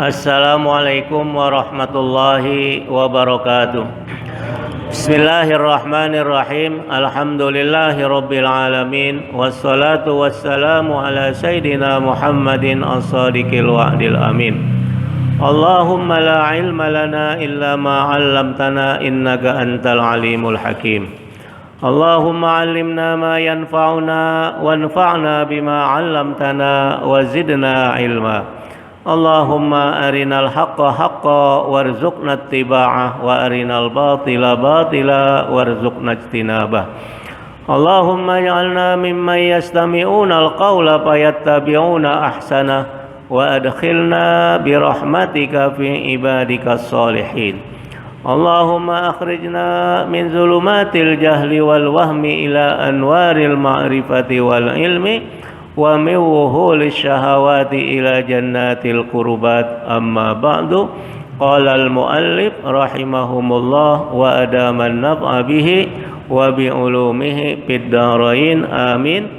Assalamualaikum warahmatullahi wabarakatuh. Bismillahirrahmanirrahim. Alhamdulillahi rabbil alamin. Wassalatu wassalamu ala sayyidina Muhammadin as-sadiqil wa'dil amin. Allahumma la ilma lana illa ma 'allamtana innaka antal alimul hakim. Allahumma 'allimna ma yanfa'una wanfa'na bima 'allamtana wa zidna ilma. Allahumma arinal haqqa haqqa warzuqna ittiba'ah wa arinal batila batila warzuqna ijtinabah. Allahumma ij'alna mimman yastami'una al-qawla fayattabi'una ahsanah wa adkhilna birahmatika fi ibadikas salihin. Allahumma akhrijna min zulumatil jahli wal wahmi ila anwaril ma'rifati wal ilmi wa min wuhulis syahawati ila jannatil qurbat. Amma ba'du. Qala al-muallif rahimahumullah wa adaman naf'a bihi wa bi ulumihi fid dharain amin.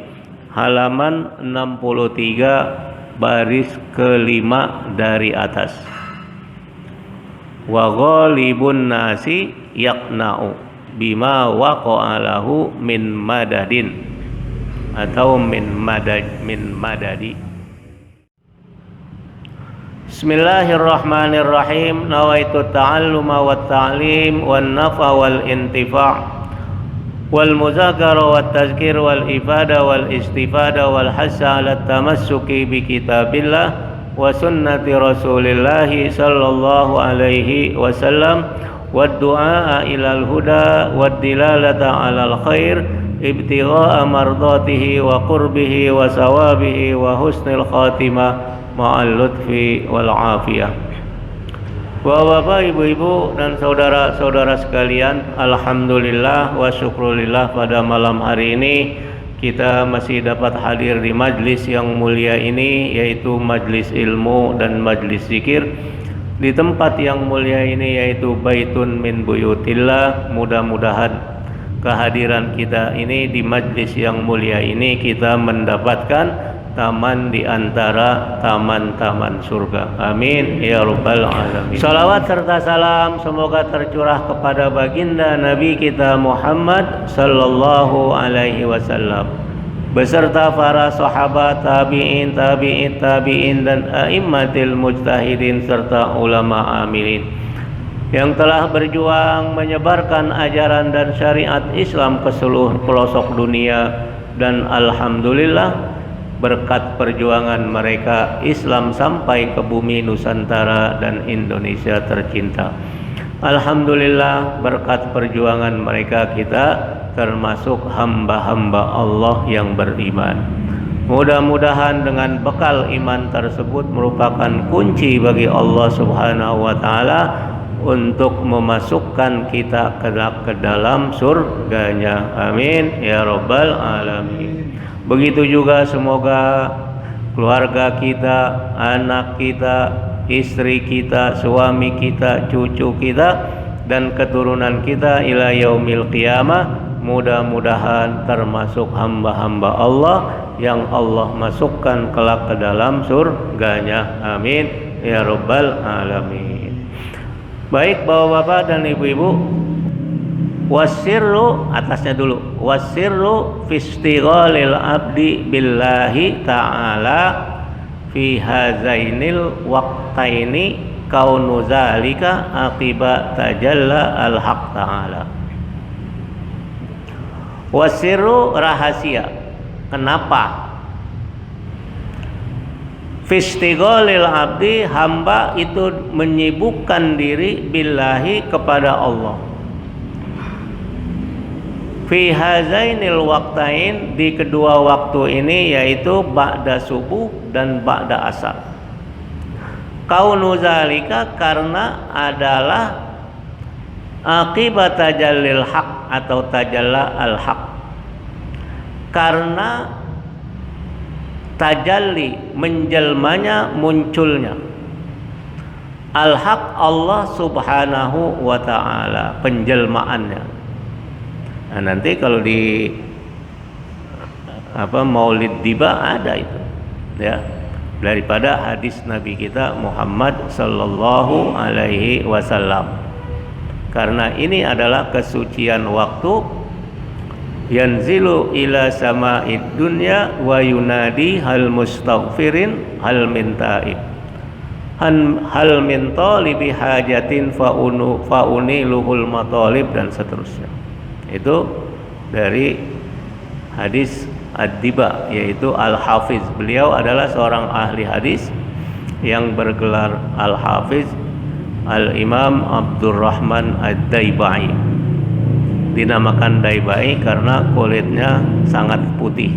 Halaman 63 baris kelima dari atas. Wa ghalibun nasi yaqna'u bima waqa'a lahu min madadin atau min madadi. Bismillahirrahmanirrahim. Nawaitu ta'alluma wat ta'lim wan nafa wal intifa' wal muzakara wat tazkir wal ifada wal istifada wal hassa ala tamassuki bi kitabillah wa sunnati rasulillah sallallahu alaihi wasallam wad du'a ilal huda wad dilalata alal khair ibtigha'a mardatihi wa qurbihi wa sawabihi wa husnil khatimah ma'al lutfi wal afiyah. Bapak, ibu-ibu dan saudara-saudara sekalian, alhamdulillah wa syukrulillah, pada malam hari ini kita masih dapat hadir di majlis yang mulia ini, yaitu majlis ilmu dan majlis zikir di tempat yang mulia ini, yaitu baitun min buyutillah. Mudah-mudahan kehadiran kita ini di majlis yang mulia ini kita mendapatkan taman di antara taman-taman surga. Amin ya rabbal alamin. Salawat serta salam semoga tercurah kepada baginda Nabi kita Muhammad sallallahu alaihi wasallam beserta para sahabat, tabi'in, tabi'in dan a'immatil mujtahidin serta ulama amilin yang telah berjuang menyebarkan ajaran dan syariat Islam ke seluruh pelosok dunia. Dan alhamdulillah berkat perjuangan mereka Islam sampai ke bumi Nusantara dan Indonesia tercinta. Alhamdulillah berkat perjuangan mereka kita termasuk hamba-hamba Allah yang beriman. Mudah-mudahan dengan bekal iman tersebut merupakan kunci bagi Allah Subhanahu wa taala untuk memasukkan kita ke dalam surganya. Amin ya rabbal alamin. Begitu juga semoga keluarga kita, anak kita, istri kita, suami kita, cucu kita dan keturunan kita ila yaumil qiyamah mudah-mudahan termasuk hamba-hamba Allah yang Allah masukkan kelak ke dalam surganya. Amin ya rabbal alamin. Baik bapak-bapak dan ibu-ibu, wasirru atasnya dulu. Wasirru fi istighalil abdi billahi ta'ala fi hazainil waqtaini kaunu zalika aqiba tajalla al-haq ta'ala. Wasirru rahasia. Kenapa? Fistighalil abdi, hamba itu menyibukkan diri billahi kepada Allah. Fi hazainil waqtain, di kedua waktu ini, yaitu ba'da subuh dan ba'da asar. Kaunu zalika, karena adalah akibat tajallil haq atau tajalla al haq, karena tajalli menjelmanya, munculnya al-haq Allah subhanahu wa ta'ala, penjelmaannya. Nah, nanti kalau di maulid diba ada itu ya, daripada hadis Nabi kita Muhammad sallallahu alaihi wasallam. Karena ini adalah kesucian waktu, yanzilu ila sama'id dunya wa yunadi hal mustaghfirin hal min ta'ib hal min talibi hajatin fauniluhul matalib, dan seterusnya. Itu dari hadis Ad-Diba, yaitu Al-Hafiz. Beliau adalah seorang ahli hadis yang bergelar Al-Hafiz, Al-Imam Abdurrahman Ad-Daibai. Dinamakan Daibai karena kulitnya sangat putih.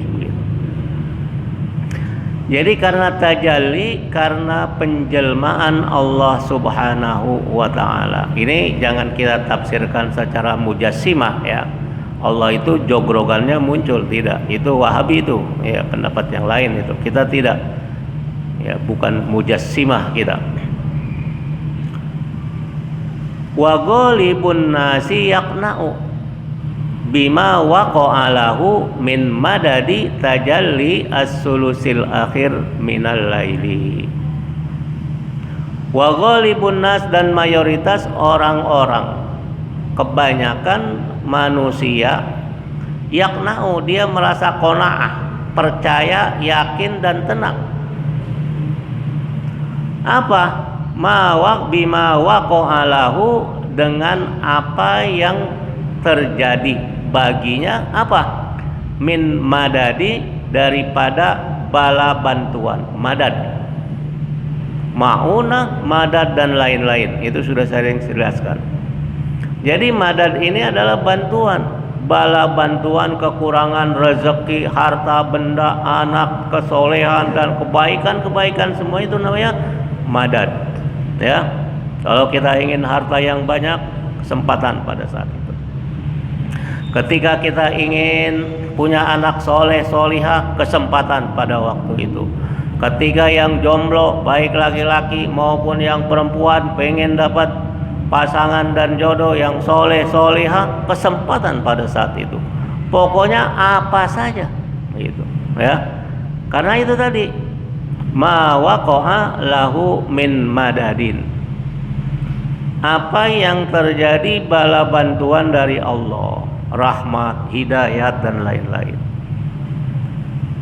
Jadi karena tajalli, karena penjelmaan Allah Subhanahu wa ta'ala. Ini jangan kita tafsirkan secara mujassimah ya. Allah itu jogrogannya muncul, tidak. Itu Wahabi itu, ya, pendapat yang lain itu. Kita tidak, ya, bukan mujassimah kita. Wa ghalibun nasi yaqna'u bima waqa'a lahu min madadi tajalli as-sulusil akhir minal laili. Wa ghalibun nas, dan mayoritas orang-orang, kebanyakan manusia, yaqna'u, dia merasa qanaah, percaya, yakin dan tenang. Apa? Bima waqa'a lahu, dengan apa yang terjadi baginya, apa? Min madadi, daripada bala bantuan, madad, ma'unah, madad dan lain-lain. Itu sudah saya jelaskan. Jadi madad ini adalah bantuan, bala bantuan, kekurangan rezeki, harta benda, anak, kesolehan dan kebaikan-kebaikan, semua itu namanya madad. Ya, kalau kita ingin harta yang banyak, kesempatan pada saat itu. Ketika kita ingin punya anak soleh solihah, kesempatan pada waktu itu. Ketika yang jomblo, baik laki-laki maupun yang perempuan, pengen dapat pasangan dan jodoh yang soleh solihah, kesempatan pada saat itu. Pokoknya apa saja, gitu ya. Karena itu tadi, ma waqa'a lahu min madadin, apa yang terjadi bala bantuan dari Allah, rahmat, hidayat dan lain-lain.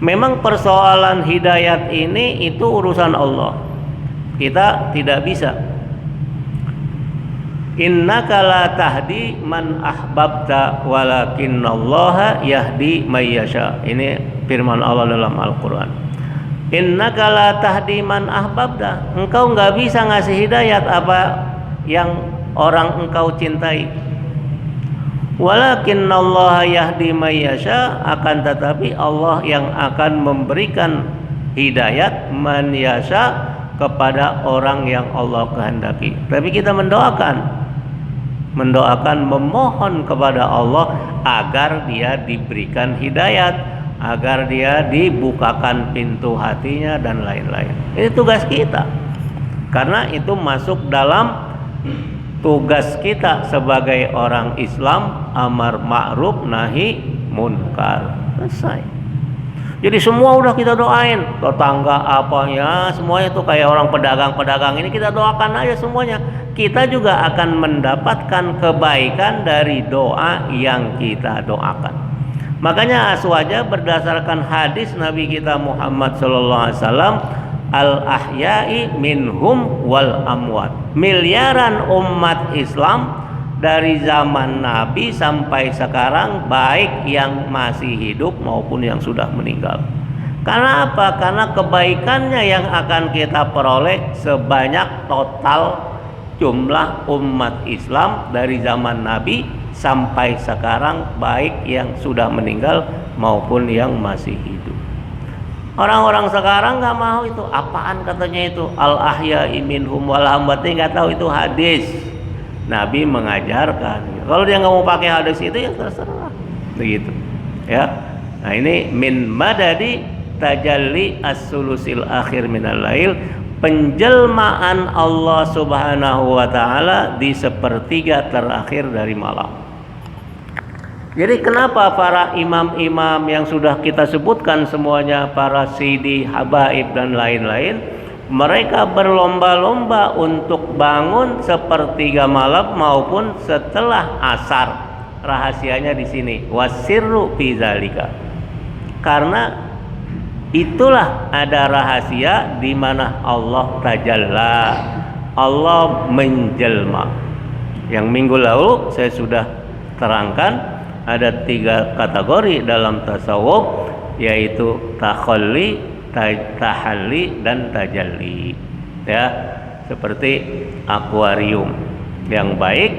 Memang persoalan hidayat ini itu urusan Allah, kita tidak bisa. Innaka la tahdi man ahbabta walakinallaha yahdi may yasha. Ini firman Allah dalam Al-Qur'an. Innaka la tahdi man ahbabta. Engkau enggak bisa ngasih hidayat apa yang orang engkau cintai. Walakinallaha yahdi may yasha, akan tetapi Allah yang akan memberikan hidayat man yasha, kepada orang yang Allah kehendaki. Tapi kita mendoakan, memohon kepada Allah agar dia diberikan hidayat, agar dia dibukakan pintu hatinya dan lain-lain. Ini tugas kita, karena itu masuk dalam tugas kita sebagai orang Islam, amar ma'ruf nahi munkar. Selesai. Jadi semua udah kita doain, tetangga apanya, semuanya itu kayak orang pedagang-pedagang ini kita doakan aja semuanya. Kita juga akan mendapatkan kebaikan dari doa yang kita doakan. Makanya aswaja berdasarkan hadis Nabi kita Muhammad SAW, al-ahya'i minhum wal amwat. Miliaran umat Islam dari zaman Nabi sampai sekarang, baik yang masih hidup maupun yang sudah meninggal. Karena apa? Karena kebaikannya yang akan kita peroleh sebanyak total jumlah umat Islam dari zaman Nabi sampai sekarang, baik yang sudah meninggal maupun yang masih hidup. Orang-orang sekarang nggak mau itu. Apaan katanya itu? Al-ahya'i minhum wal amwat. Nggak tahu itu hadis. Nabi mengajarkan. Kalau dia nggak mau pakai hadis itu, ya terserah, begitu ya. Nah, ini min madadi tajalli as-sulusil akhir minal lail, penjelmaan Allah Subhanahu wa ta'ala di sepertiga terakhir dari malam. Jadi kenapa para imam-imam yang sudah kita sebutkan semuanya, para sidi, habaib dan lain-lain, mereka berlomba-lomba untuk bangun sepertiga malam maupun setelah asar. Rahasianya di sini, wasirru fi zalika. Karena itulah ada rahasia di mana Allah tajalla, Allah menjelma. Yang minggu lalu saya sudah terangkan ada 3 kategori dalam tasawuf, yaitu takhalli, tahalli dan tajalli. Ya, seperti akuarium yang baik,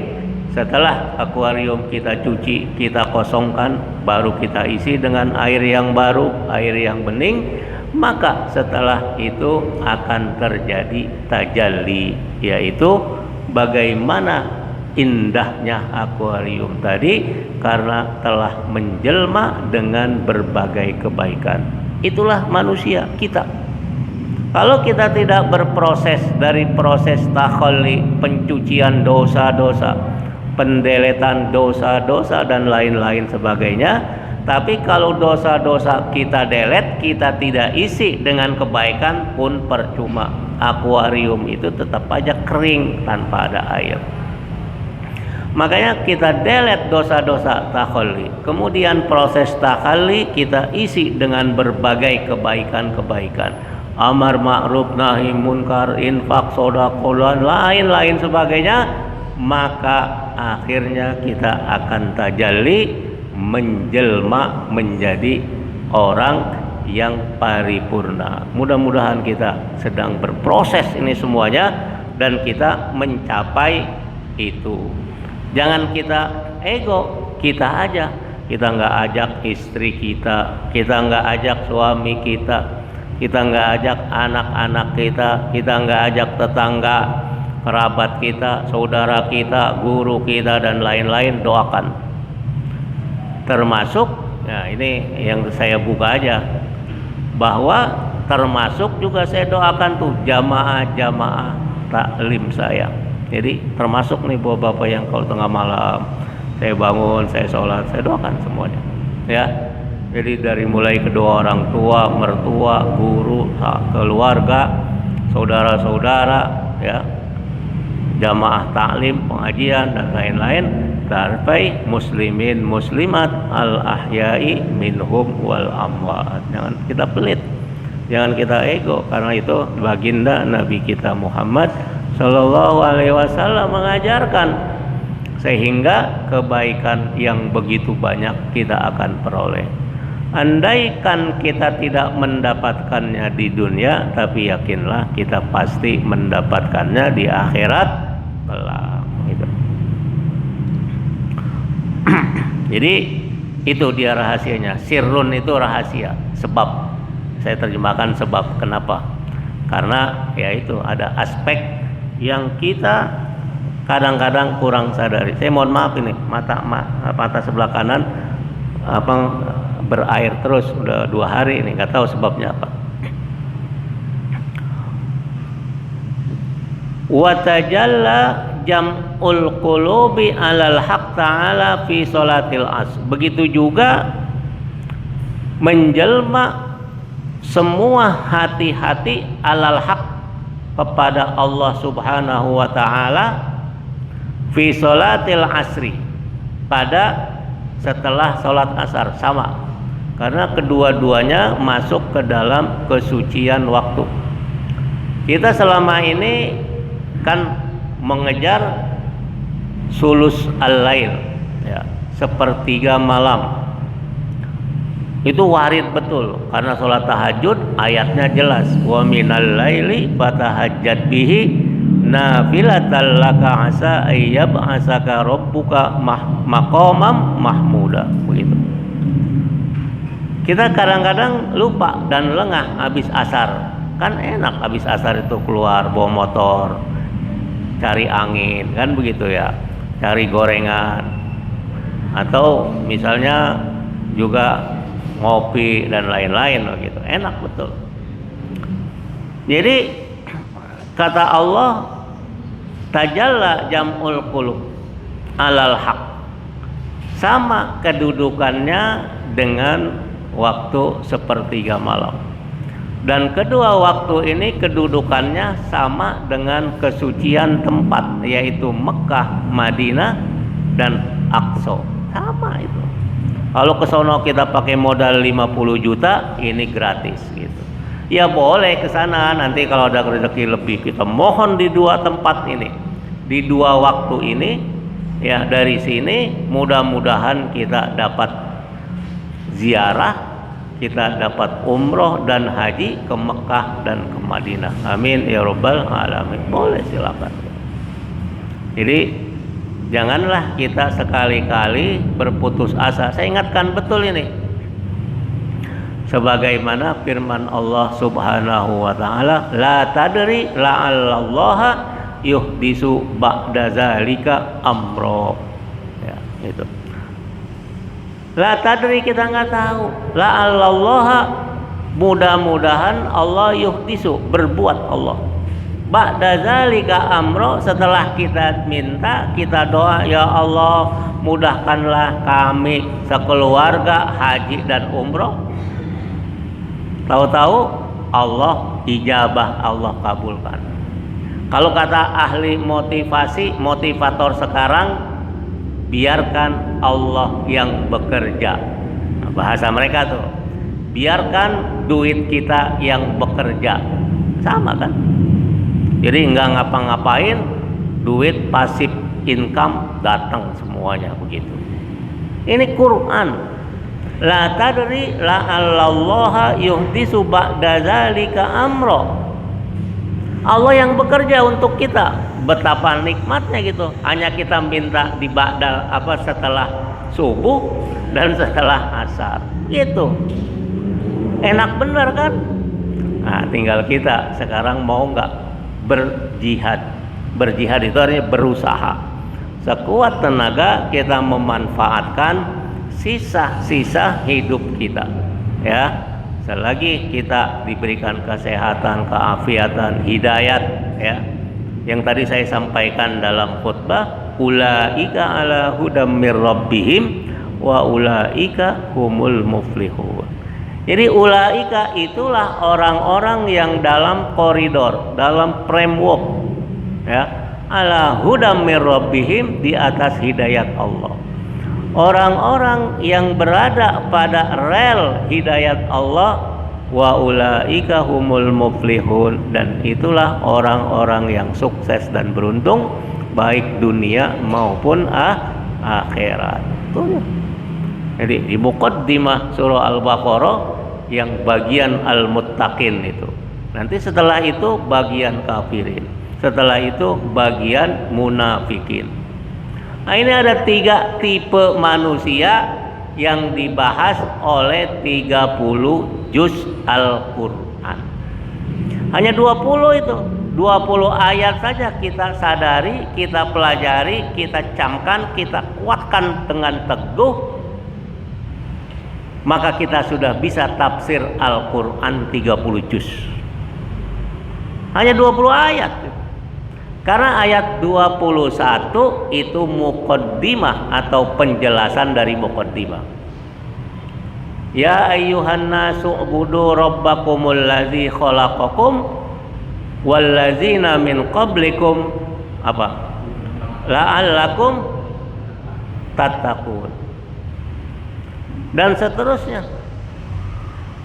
setelah akuarium kita cuci, kita kosongkan, baru kita isi dengan air yang baru, air yang bening, maka setelah itu akan terjadi tajalli, yaitu bagaimana indahnya akuarium tadi karena telah menjelma dengan berbagai kebaikan. Itulah manusia kita. Kalau kita tidak berproses dari proses takhalli, pencucian dosa-dosa, pendeletan dosa-dosa dan lain-lain sebagainya, tapi kalau dosa-dosa kita delete, kita tidak isi dengan kebaikan, pun percuma. Akuarium itu tetap aja kering tanpa ada air. Makanya kita delete dosa-dosa takhalli. Kemudian proses takhalli kita isi dengan berbagai kebaikan-kebaikan. Amar ma'ruf nahi munkar, infak, sedekah, lain-lain sebagainya. Maka akhirnya kita akan tajalli, menjelma menjadi orang yang paripurna. Mudah-mudahan kita sedang berproses ini semuanya dan kita mencapai itu. Jangan kita ego, kita aja. Kita nggak ajak istri kita nggak ajak suami kita nggak ajak anak-anak kita nggak ajak tetangga, kerabat kita, saudara kita, guru kita dan lain-lain. Doakan. Termasuk, nah ini yang saya buka aja, bahwa termasuk juga saya doakan tuh jamaah-jamaah taklim saya. Jadi termasuk nih buat bapak yang kalau tengah malam saya bangun, saya sholat, saya doakan semuanya. Ya, jadi dari mulai kedua orang tua, mertua, guru, keluarga, saudara-saudara, ya, jamaah taklim, pengajian dan lain-lain, sampai muslimin, muslimat, al ahya'i minhum wal amwat. Jangan kita pelit, jangan kita ego, karena itu baginda Nabi kita Muhammad Sallallahu Alaihi Wasallam mengajarkan, sehingga kebaikan yang begitu banyak kita akan peroleh. Andaikan kita tidak mendapatkannya di dunia, tapi yakinlah kita pasti mendapatkannya di akhirat kelak. Gitu. Jadi itu dia rahasianya. Sirrun itu rahasia, sebab. Saya terjemahkan sebab. Kenapa? Karena ya itu ada aspek yang kita kadang-kadang kurang sadari. Saya mohon maaf ini, mata sebelah kanan berair terus udah 2 hari ini, nggak tahu sebabnya apa. Wa tajalla jam'ul qulubi 'alal haqq ta'ala fi sholatil asr. Begitu juga menjelma semua hati-hati 'alal haqq kepada Allah Subhanahu wa taala fi sholatil asri, pada setelah sholat asar, sama, karena kedua-duanya masuk ke dalam kesucian waktu. Kita selama ini kan mengejar sulus al-lail, ya, sepertiga malam. Itu warid betul, karena sholat tahajud ayatnya jelas, wa minal laili fatahajjat bihi nafilatan laka asa ayyab'asaka rabbuka maqamam mahmuda. Begitu. Kita kadang-kadang lupa dan lengah habis asar. Kan enak habis asar itu keluar bawa motor, cari angin, kan begitu ya, cari gorengan, atau misalnya juga ngopi dan lain-lain gitu. Enak betul. Jadi kata Allah, tajalla jam'ul qulub alal haq. sama kedudukannya dengan waktu sepertiga malam. Dan kedua waktu ini kedudukannya sama dengan kesucian tempat, yaitu Mekah, Madinah, dan Aqsa. Sama itu. Kalau ke sono kita pakai modal 50 juta, ini gratis gitu. Ya boleh ke sana, nanti kalau ada rezeki lebih kita mohon di dua tempat ini. Di dua waktu ini, ya dari sini mudah-mudahan kita dapat ziarah, kita dapat umroh dan haji ke Mekah dan ke Madinah. Amin ya rabbal alamin. Boleh, silakan. Jadi janganlah kita sekali-kali berputus asa. Saya ingatkan betul ini, sebagaimana firman Allah Subhanahu wa taala, la tadri la'allallaha yuhdisu ba'da zalika amro. Ya, itu. La tadri, kita nggak tahu. La'allallaha, mudah-mudahan Allah yuhdisu, berbuat Allah. Ba'da zalika amro, setelah kita minta, kita doa, ya Allah mudahkanlah kami sekeluarga haji dan umroh. Tahu-tahu Allah ijabah, Allah kabulkan. Kalau kata ahli motivasi, motivator sekarang, biarkan Allah yang bekerja. Nah, bahasa mereka tuh, biarkan duit kita yang bekerja. Sama kan? Jadi nggak ngapa-ngapain, duit pasif income datang semuanya begitu. Ini Quran. La tadri la'allallaha yuhdisu ba'da zalika amro. Allah yang bekerja untuk kita. Betapa nikmatnya gitu. Hanya kita minta di ba'dal setelah subuh dan setelah asar. Gitu. Enak bener kan? Nah, tinggal kita sekarang mau nggak berjihad. Berjihad itu artinya berusaha. Sekuat tenaga kita memanfaatkan sisa-sisa hidup kita. Ya. Selagi kita diberikan kesehatan, keafiatan, hidayat, ya. Yang tadi saya sampaikan dalam khutbah, ulaika ala hudam mir rabbihim wa ulaika humul muflihun. Jadi ulaika itulah orang-orang yang dalam koridor, dalam framework, ya, ala hudam mir rabbihim, di atas hidayat Allah. Orang-orang yang berada pada rel hidayat Allah, wa ulaika humul muflihun, dan itulah orang-orang yang sukses dan beruntung baik dunia maupun akhirat. Tuh. Jadi di muqaddimah surah Al-Baqarah yang bagian Al-Muttaqin itu. Nanti setelah itu bagian kafirin. Setelah itu bagian munafikin. Nah, ini ada 3 tipe manusia yang dibahas oleh 30 juz Al-Quran. Hanya 20 itu, 20 ayat saja kita sadari, kita pelajari, kita camkan, kita kuatkan dengan teguh, maka kita sudah bisa tafsir Al-Quran 30 juz. Hanya 20 ayat. Karena ayat 21 itu muqaddimah atau penjelasan dari muqaddimah. Ya ayyuhan nasu ubudu rabbakumul ladzi khalaqakum wal ladzina min qablikum la'allakum tattaqun. Dan seterusnya.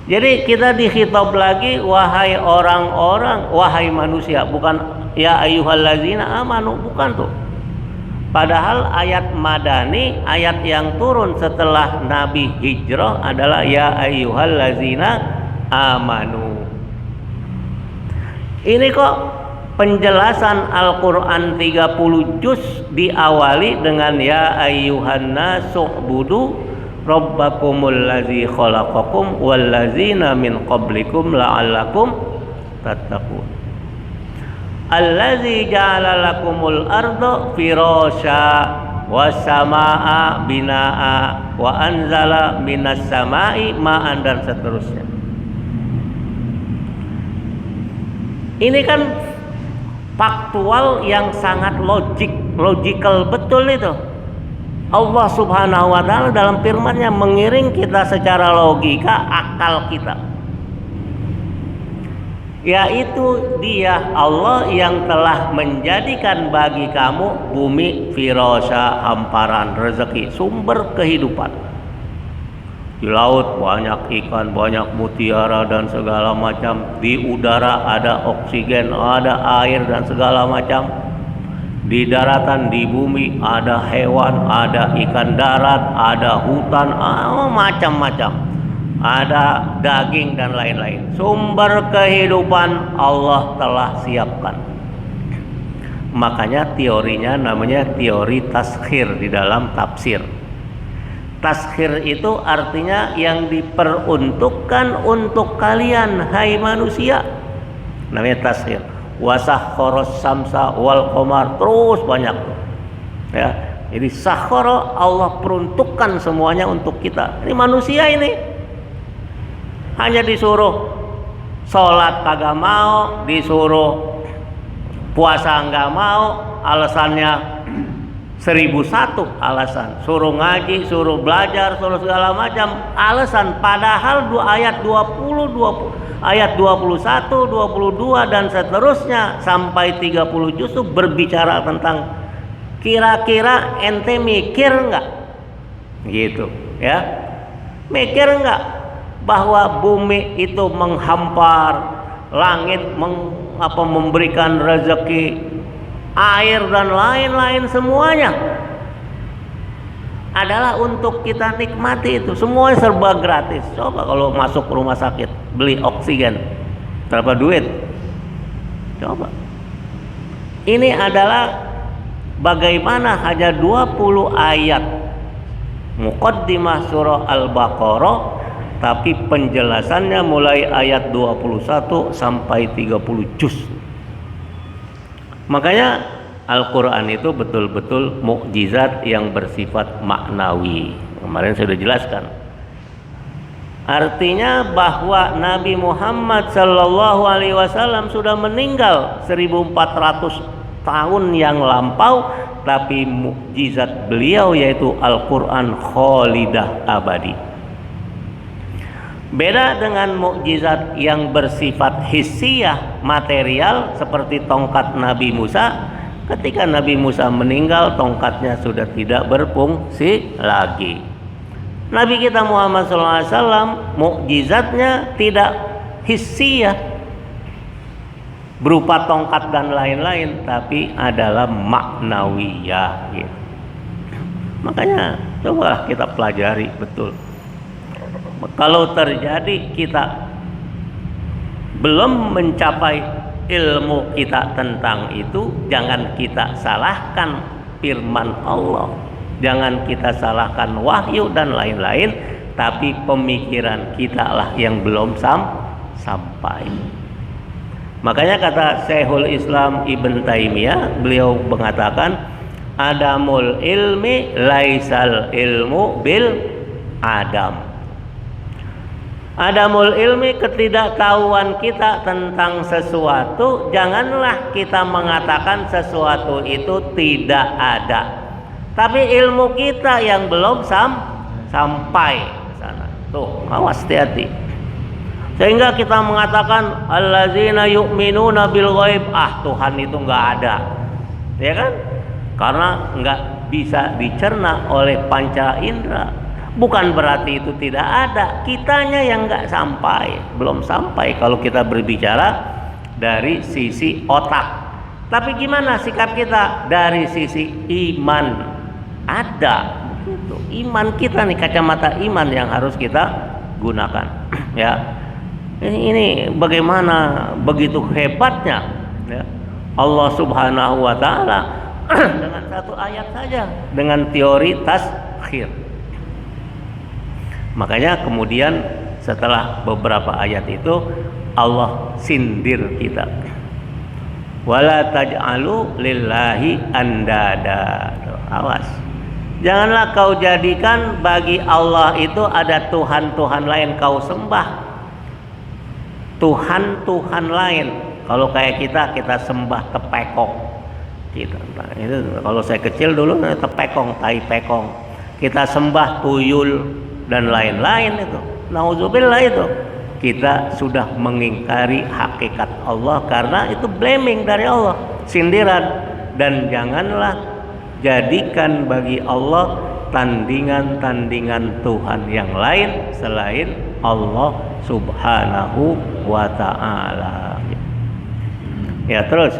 Jadi kita dikhitab lagi, wahai orang-orang, wahai manusia, bukan ya ayyuhallazina amanu, bukan tuh. Padahal ayat madani, ayat yang turun setelah Nabi hijrah adalah ya ayyuhallazina amanu. Ini kok penjelasan Al-Quran 30 juz diawali dengan ya ayyuhan nasu ubudu rabbakumul ladzi khalaqakum wal ladzina min qablikum la'allakum tattaqun. Allazi ja'ala lakumul arda firasya was samaa binaa wa anzala minas samai ma'an, dan seterusnya. Ini kan faktual yang sangat logikal betul itu. Allah Subhanahu wa ta'ala dalam firman-Nya mengiring kita secara logika akal kita, yaitu Dia Allah yang telah menjadikan bagi kamu bumi firasha, hamparan rezeki, sumber kehidupan. Di laut banyak ikan, banyak mutiara dan segala macam. Di udara ada oksigen, ada air dan segala macam. Di daratan, di bumi ada hewan, ada ikan darat, ada hutan, macam-macam. Ada daging dan lain-lain. Sumber kehidupan Allah telah siapkan. Makanya teorinya namanya teori taskhir di dalam tafsir. Taskhir itu artinya yang diperuntukkan untuk kalian, hai manusia. Namanya taskhir. Wasakhoros samsa wal qamar, terus banyak. Ya, jadi sakhara Allah peruntukkan semuanya untuk kita. Ini manusia ini hanya disuruh sholat kagak mau, disuruh puasa nggak mau, alasannya 1001 alasan, suruh ngaji, suruh belajar, suruh segala macam alasan, padahal ayat 20, ayat 21, 22 dan seterusnya sampai 30 justru berbicara tentang kira-kira ente mikir nggak, gitu ya, mikir nggak bahwa bumi itu menghampar, langit memberikan rezeki, air dan lain-lain semuanya adalah untuk kita nikmati. Itu semuanya serba gratis. Coba kalau masuk rumah sakit beli oksigen berapa duit? Coba. Ini adalah bagaimana hanya 20 ayat muqaddimah surah Al-Baqarah, tapi penjelasannya mulai ayat 21 sampai 30 juz. Makanya Al-Quran itu betul-betul mukjizat yang bersifat maknawi. Kemarin saya sudah jelaskan. Artinya bahwa Nabi Muhammad Sallallahu Alaihi Wasallam sudah meninggal 1400 tahun yang lampau, tapi mukjizat beliau yaitu Al-Quran khalidah abadi. Beda dengan mukjizat yang bersifat hissiyah, material, seperti tongkat Nabi Musa. Ketika Nabi Musa meninggal, tongkatnya sudah tidak berfungsi lagi. Nabi kita Muhammad SAW mukjizatnya tidak hissiyah berupa tongkat dan lain-lain, tapi adalah maknawiyah gitu. Makanya coba kita pelajari betul. Kalau terjadi kita belum mencapai ilmu kita tentang itu, jangan kita salahkan firman Allah, jangan kita salahkan wahyu dan lain-lain, tapi pemikiran kita lah yang belum sampai. Makanya kata Syekhul Islam Ibn Taimiyah, beliau mengatakan adamul ilmi laisal ilmu bil adam. Adamul ilmi, ketidaktahuan kita tentang sesuatu, janganlah kita mengatakan sesuatu itu tidak ada. Tapi ilmu kita yang belum sampai ke sana. Tuh, awas, hati-hati. Sehingga kita mengatakan allazina yu'minuna bil ghaib, Tuhan itu enggak ada. Ya kan? Karena enggak bisa dicerna oleh panca indera. Bukan berarti itu tidak ada, kitanya yang nggak sampai, belum sampai kalau kita berbicara dari sisi otak. Tapi gimana sikap kita dari sisi iman? Ada, begitu. Iman kita nih, kacamata iman yang harus kita gunakan. Ya, ini bagaimana begitu hebatnya ya, Allah Subhanahu Wa Taala dengan satu ayat saja, dengan teori taskhir. Makanya kemudian setelah beberapa ayat itu Allah sindir kita. Wala taj'alu lillahi andada. Awas. Janganlah kau jadikan bagi Allah itu ada Tuhan-Tuhan lain kau sembah. Tuhan-Tuhan lain. Kalau kayak kita sembah kepekok. Gitu. Nah, itu kalau saya kecil dulu tepekong, tai pekong. Kita sembah tuyul dan lain-lain itu. Nauzubillah itu. Kita sudah mengingkari hakikat Allah karena itu blaming dari Allah, sindiran. Dan janganlah jadikan bagi Allah tandingan-tandingan Tuhan yang lain selain Allah Subhanahu wa ta'ala. Ya, terus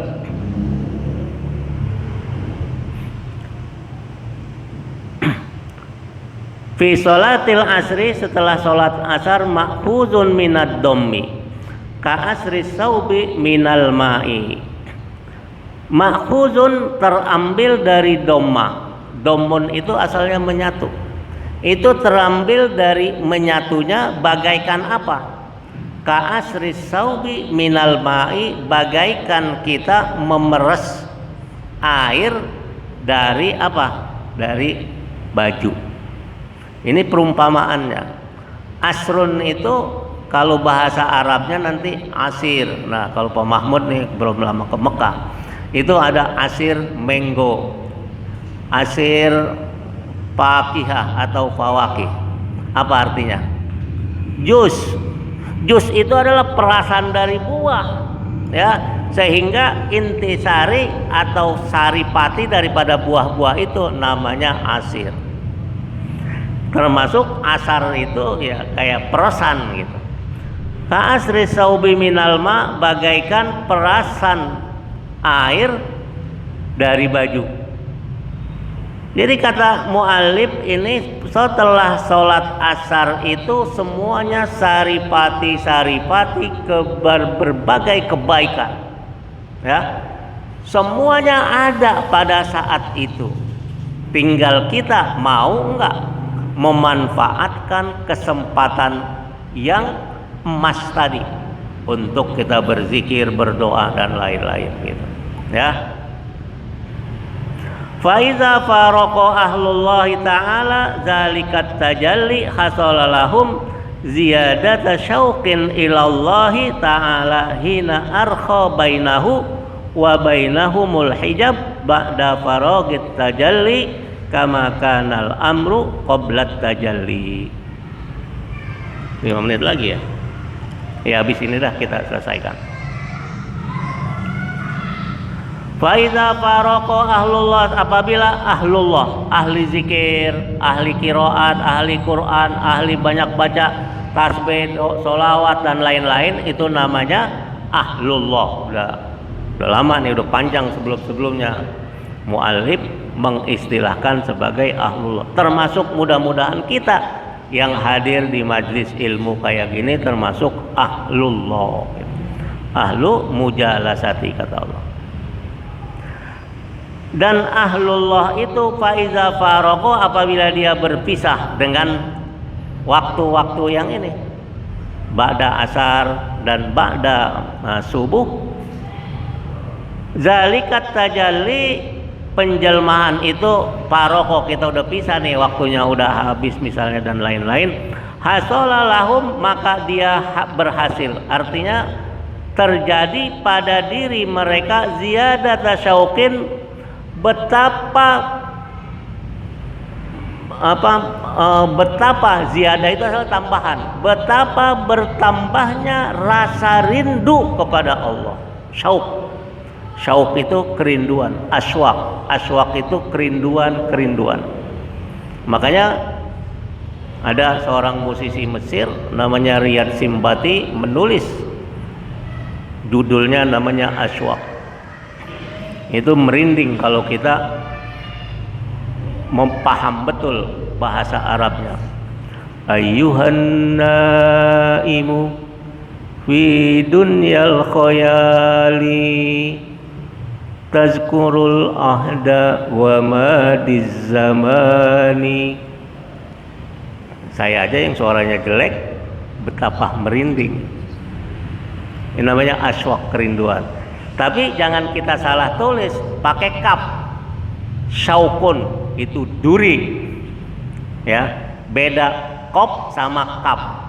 fi sholatil asri, setelah sholat asar, mahfuzun minad dommi ka asri saubi minal ma'i. Mahfuzun terambil dari domma. Domun itu asalnya menyatu. Itu terambil dari menyatunya bagaikan apa? Ka asri saubi minal ma'i, bagaikan kita memeres air dari apa? Dari baju. Ini perumpamaannya. Asrun itu kalau bahasa Arabnya nanti asir. Nah, kalau Pak Mahmud nih belum lama ke Mekah, itu ada asir mango, asir fakihah atau fawakih. Apa artinya? Jus. Jus itu adalah perasan dari buah, ya. Sehingga intisari atau saripati daripada buah-buah itu namanya asir. Termasuk asar itu ya kayak perasan gitu. Ka asri saubi minal ma, bagaikan perasan air dari baju. Jadi kata mu'allif ini, setelah sholat asar itu semuanya saripati-saripati berbagai kebaikan, ya, semuanya ada pada saat itu. Tinggal kita mau enggak memanfaatkan kesempatan yang emas tadi untuk kita berzikir, berdoa dan lain-lain gitu, ya. Fa iza faraqa ahlullahi ta'ala zalikat tajalli hasala lahum ziyadata syauqin ilallahi ta'ala hina arkha bainahu wa bainahumul hijab ba'da faragit tajalli kama kanal amru qablat tajalli. 5 menit lagi ya. Ya, habis ini dah kita selesaikan. Fa iza faraqa ahlullah, apabila ahlullah, ahli zikir, ahli qiraat, ahli Quran, ahli banyak baca tasbih, sholawat dan lain-lain, itu namanya ahlullah. Udah lama nih, udah panjang sebelum-sebelumnya mu'allif mengistilahkan sebagai ahlullah. Termasuk mudah-mudahan kita yang hadir di majlis ilmu kayak gini termasuk ahlullah. Ahlu mujalasati kata Allah. Dan ahlullah itu faiza faraqo, apabila dia berpisah dengan waktu-waktu yang ini, ba'da asar dan ba'da subuh, zalikat tajalli, penjelmaan itu faraqo, kita udah pisah nih, waktunya udah habis misalnya dan lain-lain, hasala lahum, maka dia berhasil, artinya terjadi pada diri mereka ziyadata syauqin, betapa ziyadah itu adalah tambahan, betapa bertambahnya rasa rindu kepada Allah. Syauq itu kerinduan, aswaq itu kerinduan. Makanya ada seorang musisi Mesir namanya Riyad Simbati menulis, judulnya namanya Aswaq. Itu merinding kalau kita mempaham betul bahasa Arabnya. Ayyuhan naimu fi dunyal khayali tazkurul ahda wa madiz zamani. Saya aja yang suaranya jelek betapa merinding. Ini namanya aswaq, kerinduan. Tapi jangan kita salah tulis, pakai kaf. Syaukun itu duri, ya, beda kop sama kaf.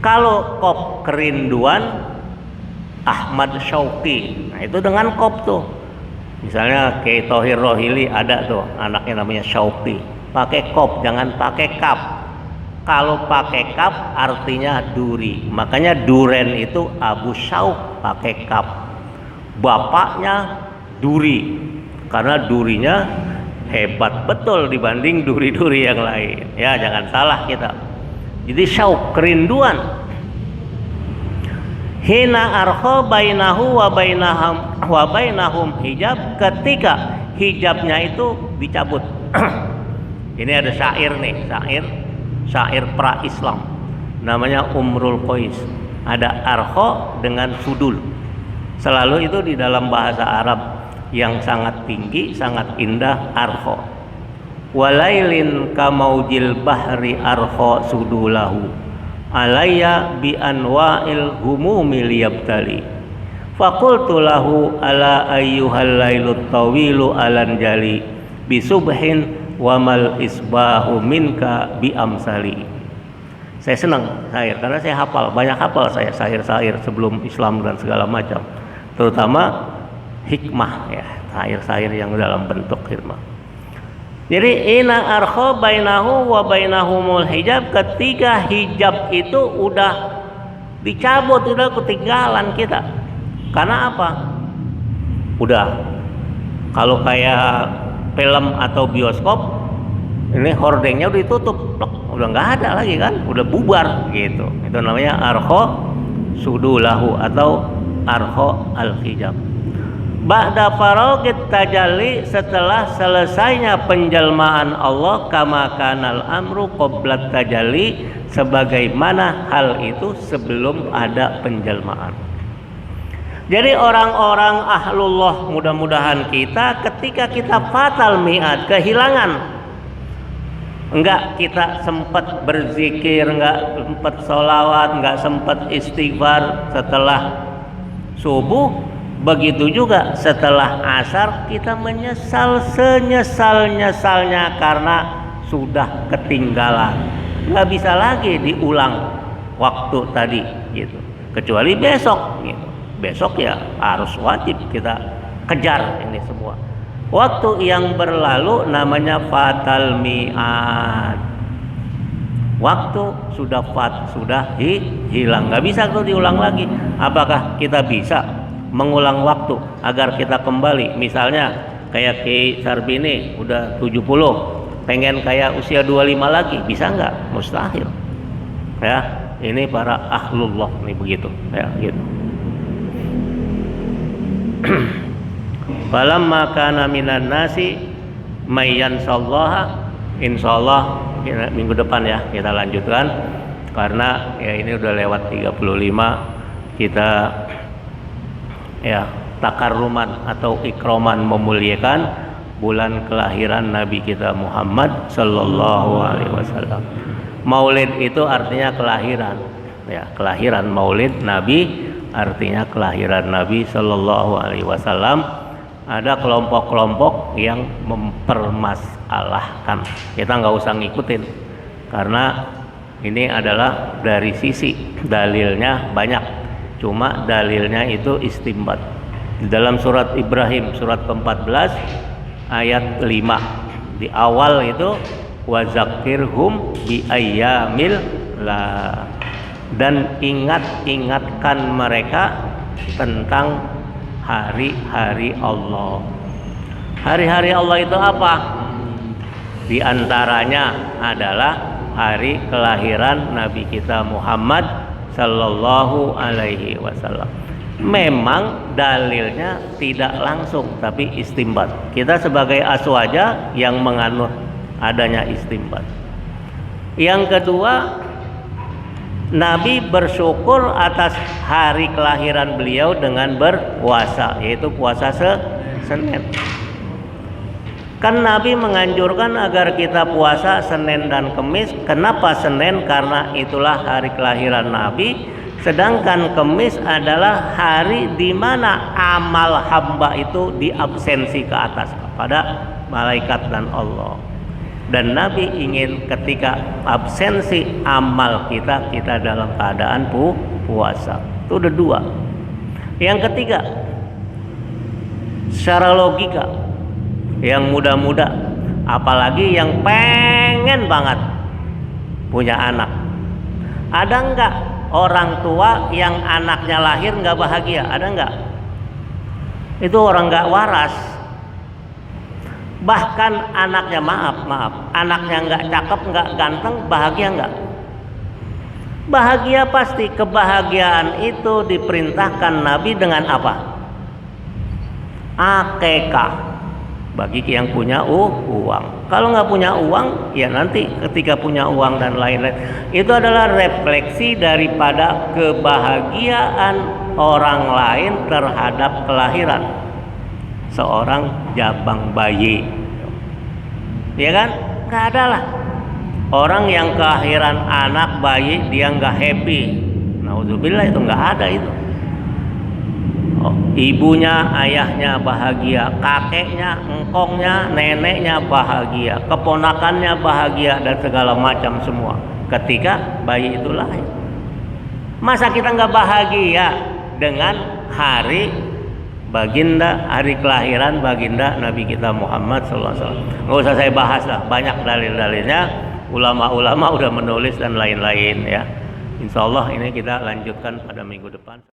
Kalau kop kerinduan, Ahmad Syauqi, nah itu dengan kop tuh. Misalnya Kiai Thohir Rohili ada tuh anaknya namanya Syauqi, pakai kop, jangan pakai kap. Kalau pakai kap artinya duri, makanya duren itu Abu Syauq pakai kap. Bapaknya duri, karena durinya hebat betul dibanding duri-duri yang lain. Ya, jangan salah kita. Jadi syauq, kerinduan. Hina arho bainahu wa bainahum hijab, ketika hijabnya itu dicabut. Ini ada syair nih, syair pra-Islam. Namanya Umrul Qais. Ada arho dengan sudul. Selalu itu di dalam bahasa Arab yang sangat tinggi, sangat indah, arho. Walailin kamaujil bahri arho sudulahu alayya bi anwa'il humumi liyabtali faqultu lahu ala ayyuhal lailut tawilu alan jali bi subhin wa mal isbahu minka bi amsali. Saya senang syair karena saya banyak hafal saya syair-syair sebelum Islam dan segala macam, terutama hikmah ya, syair-syair yang dalam bentuk hikmah. Jadi ina arho bainahu wa bainahumul hijab, ketika hijab itu udah dicabut, udah ketinggalan kita. Karena apa? Udah, kalau kayak film atau bioskop, ini hordengnya udah ditutup, udah nggak ada lagi kan, udah bubar gitu. Itu namanya arho sudulahu atau arho al-hijab. Ba'da faragit tajalli, setelah selesainya penjelmaan Allah, kama kanal amru qablat tajalli, sebagaimana hal itu sebelum ada penjelmaan. Jadi orang-orang ahlullah, mudah-mudahan kita ketika kita fatal mi'ad, kehilangan, enggak kita sempat berzikir, enggak sempat sholawat, enggak sempat istighfar setelah subuh, begitu juga setelah asar kita menyesal senyesal-nyesalnya karena sudah ketinggalan. Nggak bisa lagi diulang waktu tadi gitu. Kecuali besok gitu. Besok ya harus wajib kita kejar ini semua. Waktu yang berlalu namanya fatal mi'ad. Waktu sudah hilang, nggak bisa tuh diulang lagi. Apakah kita bisa mengulang waktu agar kita kembali? Misalnya kayak Ki Sarbini udah 70, pengen kayak usia 25 lagi, bisa nggak? Mustahil. Ya, ini para ahlullah nih begitu, ya gitu. Falamma kana minan nasi mayyan sallaha, insyaallah minggu depan ya kita lanjutkan, karena ya ini udah lewat 35, kita ya takarruman atau ikroman memuliakan bulan kelahiran Nabi kita Muhammad sallallahu alaihi wasallam. Maulid itu artinya kelahiran, ya kelahiran. Maulid Nabi artinya kelahiran Nabi sallallahu alaihi wasallam. Ada kelompok-kelompok yang mempermasalahkan, kita nggak usah ngikutin karena ini adalah dari sisi dalilnya banyak, cuma dalilnya itu istimbat. Di dalam surat Ibrahim surat ke-14 ayat 5 di awal itu wazakirhum bi ayyamil la, dan ingatkan mereka tentang hari-hari Allah. Hari-hari Allah itu apa? Di antaranya adalah hari kelahiran Nabi kita Muhammad sallallahu alaihi wasallam. Memang dalilnya tidak langsung tapi istimbat. Kita sebagai aswaja yang menganut adanya istimbat. Yang kedua, Nabi bersyukur atas hari kelahiran beliau dengan berpuasa, yaitu puasa Senin. Kan Nabi menganjurkan agar kita puasa Senin dan Kemis. Kenapa Senin? Karena itulah hari kelahiran Nabi. Sedangkan Kemis adalah hari di mana amal hamba itu diabsensi ke atas kepada malaikat dan Allah. Dan Nabi ingin ketika absensi amal kita dalam keadaan puasa. Itu udah dua. Yang ketiga, secara logika. Yang muda-muda, apalagi yang pengen banget punya anak. Ada enggak orang tua yang anaknya lahir nggak bahagia? Ada enggak? Itu orang nggak waras. Bahkan anaknya maaf, anaknya nggak cakep, nggak ganteng, bahagia nggak? Bahagia pasti. Kebahagiaan itu diperintahkan Nabi dengan apa? Akekah. Bagi yang punya uang. Kalau nggak punya uang, ya nanti ketika punya uang dan lain-lain. Itu adalah refleksi daripada kebahagiaan orang lain terhadap kelahiran seorang jabang bayi. Ya kan? Nggak ada lah orang yang kelahiran anak bayi dia nggak happy. Naudzubillah, itu nggak ada itu. Ibunya, ayahnya bahagia, kakeknya, engkongnya, neneknya bahagia, keponakannya bahagia, dan segala macam semua ketika bayi itu lahir. Masa kita nggak bahagia dengan hari baginda, hari kelahiran baginda Nabi kita Muhammad SAW? Nggak usah saya bahas lah, banyak dalil-dalilnya, ulama-ulama udah menulis dan lain-lain ya. Insya Allah ini kita lanjutkan pada minggu depan.